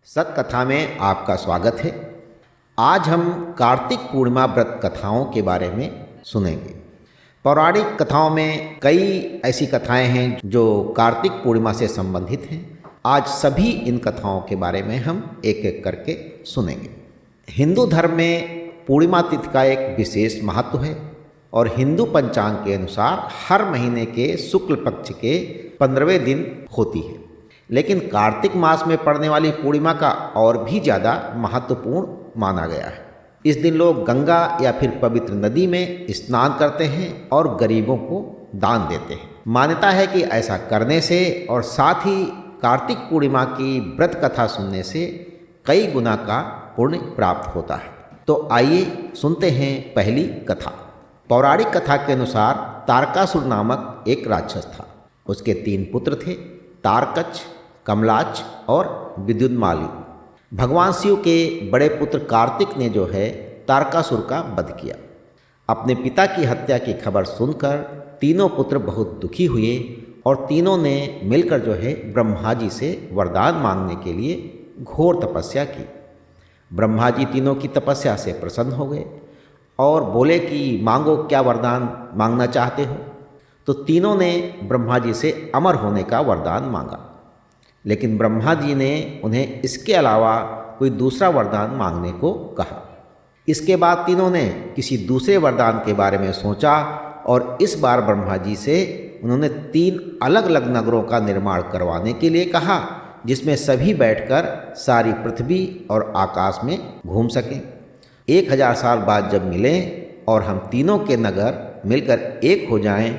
सतकथा में आपका स्वागत है। आज हम कार्तिक पूर्णिमा व्रत कथाओं के बारे में सुनेंगे। पौराणिक कथाओं में कई ऐसी कथाएं हैं जो कार्तिक पूर्णिमा से संबंधित हैं। आज सभी इन कथाओं के बारे में हम एक एक करके सुनेंगे। हिंदू धर्म में पूर्णिमा तिथि का एक विशेष महत्व है और हिंदू पंचांग के अनुसार हर महीने के शुक्ल पक्ष के 15वें दिन होती है। लेकिन कार्तिक मास में पड़ने वाली पूर्णिमा का और भी ज़्यादा महत्वपूर्ण माना गया है। इस दिन लोग गंगा या फिर पवित्र नदी में स्नान करते हैं और गरीबों को दान देते हैं। मान्यता है कि ऐसा करने से और साथ ही कार्तिक पूर्णिमा की व्रत कथा सुनने से कई गुना का पुण्य प्राप्त होता है। तो आइए सुनते हैं पहली कथा। पौराणिक कथा के अनुसार तारकासुर नामक एक राक्षस था। उसके 3 पुत्र थे, तारकच, कमलाच और विद्युन्माली। भगवान शिव के बड़े पुत्र कार्तिक ने जो है तारकासुर का वध किया। अपने पिता की हत्या की खबर सुनकर तीनों पुत्र बहुत दुखी हुए और तीनों ने मिलकर जो है ब्रह्मा जी से वरदान मांगने के लिए घोर तपस्या की। ब्रह्मा जी तीनों की तपस्या से प्रसन्न हो गए और बोले कि मांगो, क्या वरदान मांगना चाहते हो। तो तीनों ने ब्रह्मा जी से अमर होने का वरदान मांगा, लेकिन ब्रह्मा जी ने उन्हें इसके अलावा कोई दूसरा वरदान मांगने को कहा। इसके बाद तीनों ने किसी दूसरे वरदान के बारे में सोचा और इस बार ब्रह्मा जी से उन्होंने 3 अलग अलग नगरों का निर्माण करवाने के लिए कहा, जिसमें सभी बैठकर सारी पृथ्वी और आकाश में घूम सकें। 1000 साल बाद जब मिलें और हम तीनों के नगर मिलकर एक हो जाएं,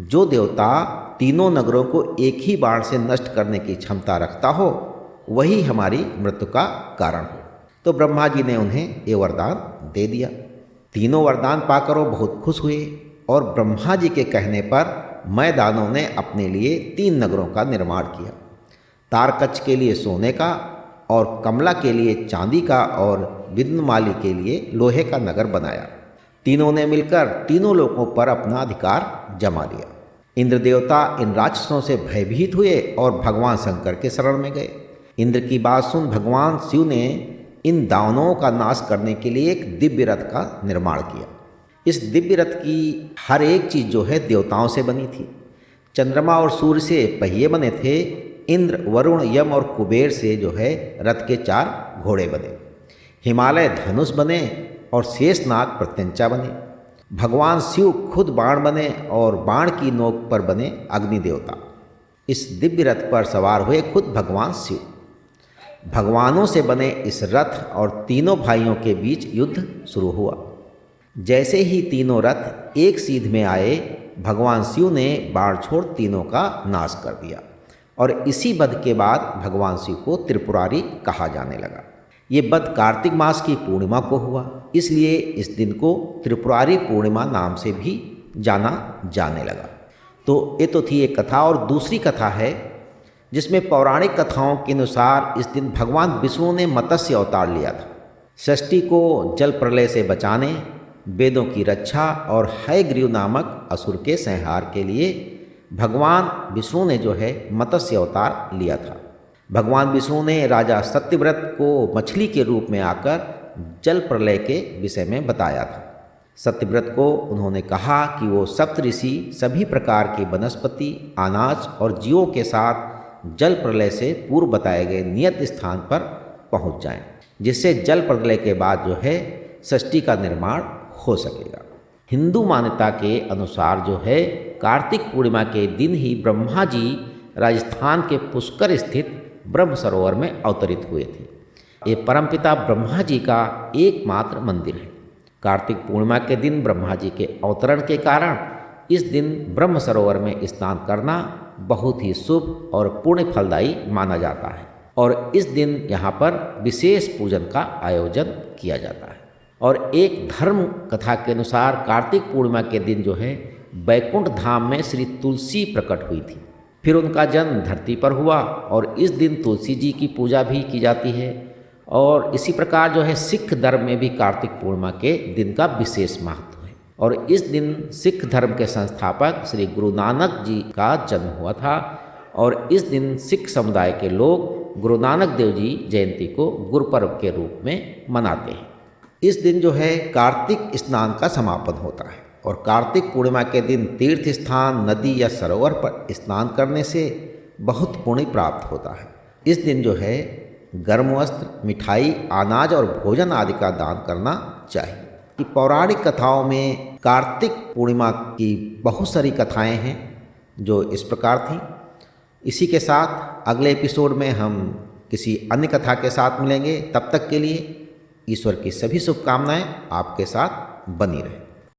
जो देवता तीनों नगरों को एक ही बाण से नष्ट करने की क्षमता रखता हो, वही हमारी मृत्यु का कारण हो। तो ब्रह्मा जी ने उन्हें ये वरदान दे दिया। तीनों वरदान पाकर वो बहुत खुश हुए और ब्रह्मा जी के कहने पर मैदानों ने अपने लिए 3 नगरों का निर्माण किया। तारकच के लिए सोने का और कमला के लिए चांदी का और विद्युन्माली के लिए लोहे का नगर बनाया। तीनों ने मिलकर तीनों लोकों पर अपना अधिकार जमा लिया। इंद्र देवता इन राक्षसों से भयभीत हुए और भगवान शंकर के शरण में गए। इंद्र की बात सुन भगवान शिव ने इन दानवों का नाश करने के लिए एक दिव्य रथ का निर्माण किया। इस दिव्य रथ की हर एक चीज़ जो है देवताओं से बनी थी। चंद्रमा और सूर्य से पहिए बने थे। इंद्र, वरुण, यम और कुबेर से जो है रथ के 4 घोड़े बने। हिमालय धनुष बने और शेषनाग प्रत्यंचा बने। भगवान शिव खुद बाण बने और बाण की नोक पर बने अग्नि देवता। इस दिव्य रथ पर सवार हुए खुद भगवान शिव। भगवानों से बने इस रथ और तीनों भाइयों के बीच युद्ध शुरू हुआ। जैसे ही तीनों रथ एक सीध में आए, भगवान शिव ने बाण छोड़ तीनों का नाश कर दिया और इसी वध के बाद भगवान शिव को त्रिपुरारी कहा जाने लगा। ये वध कार्तिक मास की पूर्णिमा को हुआ, इसलिए इस दिन को त्रिपुरारी पूर्णिमा नाम से भी जाना जाने लगा। तो ये तो थी एक कथा। और दूसरी कथा है जिसमें पौराणिक कथाओं के अनुसार इस दिन भगवान विष्णु ने मत्स्य अवतार लिया था। सृष्टि को जल प्रलय से बचाने, वेदों की रक्षा और हयग्रीव नामक असुर के संहार के लिए भगवान विष्णु ने जो है मत्स्य अवतार लिया था। भगवान विष्णु ने राजा सत्यव्रत को मछली के रूप में आकर जल प्रलय के विषय में बताया था। सत्यव्रत को उन्होंने कहा कि वो सप्तऋषि सभी प्रकार की वनस्पति, अनाज और जीवों के साथ जल प्रलय से पूर्व बताए गए नियत स्थान पर पहुंच जाएं, जिससे जल प्रलय के बाद जो है सृष्टि का निर्माण हो सकेगा। हिंदू मान्यता के अनुसार जो है कार्तिक पूर्णिमा के दिन ही ब्रह्मा जी राजस्थान के पुष्कर स्थित ब्रह्म सरोवर में अवतरित हुए थे। ये परमपिता ब्रह्मा जी का एकमात्र मंदिर है। कार्तिक पूर्णिमा के दिन ब्रह्मा जी के अवतरण के कारण इस दिन ब्रह्म सरोवर में स्नान करना बहुत ही शुभ और पुण्य फलदायी माना जाता है और इस दिन यहाँ पर विशेष पूजन का आयोजन किया जाता है। और एक धर्म कथा के अनुसार कार्तिक पूर्णिमा के दिन जो है बैकुंठ धाम में श्री तुलसी प्रकट हुई थी। फिर उनका जन्म धरती पर हुआ और इस दिन तुलसी जी की पूजा भी की जाती है। और इसी प्रकार जो है सिख धर्म में भी कार्तिक पूर्णिमा के दिन का विशेष महत्व है और इस दिन सिख धर्म के संस्थापक श्री गुरु नानक जी का जन्म हुआ था और इस दिन सिख समुदाय के लोग गुरु नानक देव जी जयंती को गुरुपर्व के रूप में मनाते हैं। इस दिन जो है कार्तिक स्नान का समापन होता है और कार्तिक पूर्णिमा के दिन तीर्थ स्थान, नदी या सरोवर पर स्नान करने से बहुत पुण्य प्राप्त होता है। इस दिन जो है गर्म वस्त्र, मिठाई, अनाज और भोजन आदि का दान करना चाहिए। कि पौराणिक कथाओं में कार्तिक पूर्णिमा की बहुत सारी कथाएं हैं जो इस प्रकार थीं। इसी के साथ अगले एपिसोड में हम किसी अन्य कथा के साथ मिलेंगे। तब तक के लिए ईश्वर की सभी शुभकामनाएं आपके साथ बनी रहें।